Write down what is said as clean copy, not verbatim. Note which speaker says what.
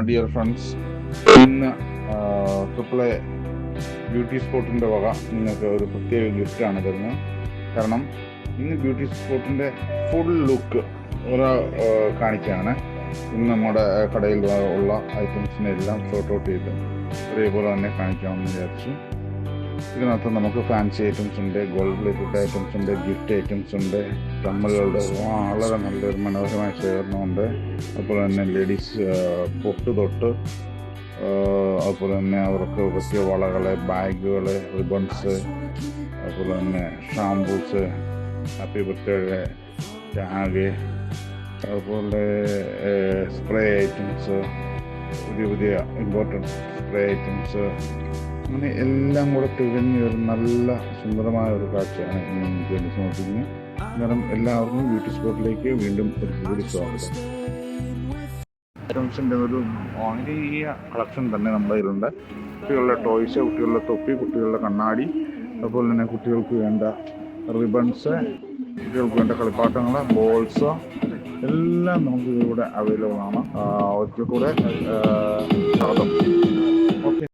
Speaker 1: Dear friends, ഇന്ന് triple A beauty സ്പോട്ടിൻ്റെ വക നിങ്ങൾക്ക് ഒരു പ്രത്യേക ഗിഫ്റ്റാണ് തരുന്നത്. കാരണം ഇന്ന് ബ്യൂട്ടി സ്പോട്ടിൻ്റെ ഫുൾ ലുക്ക് കാണിക്കുകയാണ്. ഇന്ന് നമ്മുടെ കടയിൽ ഉള്ള ഐറ്റംസിനെ എല്ലാം സോർട്ട് ഔട്ട് ചെയ്ത് ഒരേപോലെ തന്നെ കാണിക്കാമെന്ന് വിചാരിച്ചു. ഇതിനകത്ത് നമുക്ക് ഫാൻസി ഐറ്റംസ് ഉണ്ട്, ഗോൾഡ് പ്ലേറ്റഡ് ഐറ്റംസ് ഉണ്ട്, ഗിഫ്റ്റ് ഐറ്റംസ് ഉണ്ട്, കമ്മലുകളുടെ വളരെ നല്ലൊരു മനോഹരമായ ശേഖരണമുണ്ട്. അതുപോലെ തന്നെ ലേഡീസ് പൊട്ട് തൊട്ട് അതുപോലെ തന്നെ അവർക്ക് പറ്റിയ വളകൾ, ബാഗുകൾ, റിബൺസ്, അതുപോലെ തന്നെ ഷാംപൂസ്, ഹാപ്പി ബർത്ത്ഡേ ടാഗ്, അതുപോലെ സ്പ്രേ ഐറ്റംസ്, പുതിയ ഇമ്പോർട്ടൻറ്റ് സ്പ്രേ ഐറ്റംസ്, അങ്ങനെ എല്ലാം കൂടെ തികഞ്ഞ ഒരു നല്ല സുന്ദരമായ ഒരു കാഴ്ചയാണ് ഇന്ന് നമുക്ക് വേണ്ടി സമർപ്പിക്കുന്നത്. കാരണം എല്ലാവർക്കും ബ്യൂട്ടി സ്പോട്ടിലേക്ക് വീണ്ടും ഒരു കൂടി സ്വാഗതം. ഐറ്റംസിൻ്റെ ഒരു വലിയ കളക്ഷൻ തന്നെ നമ്മുടെ കയ്യിലുണ്ട്. കുട്ടികളുടെ ടോയ്സ്, കുട്ടികളുടെ തൊപ്പി, കുട്ടികളുടെ കണ്ണാടി, അതുപോലെ തന്നെ കുട്ടികൾക്ക് വേണ്ട റിബൺസ്, കുട്ടികൾക്ക് വേണ്ട കളിപ്പാട്ടങ്ങൾ, ബോൾസ് എല്ലാം നമുക്ക് ഇവിടെ അവൈലബിൾ ആണ്. ഒരിക്കൽ കൂടെ സ്വാഗതം.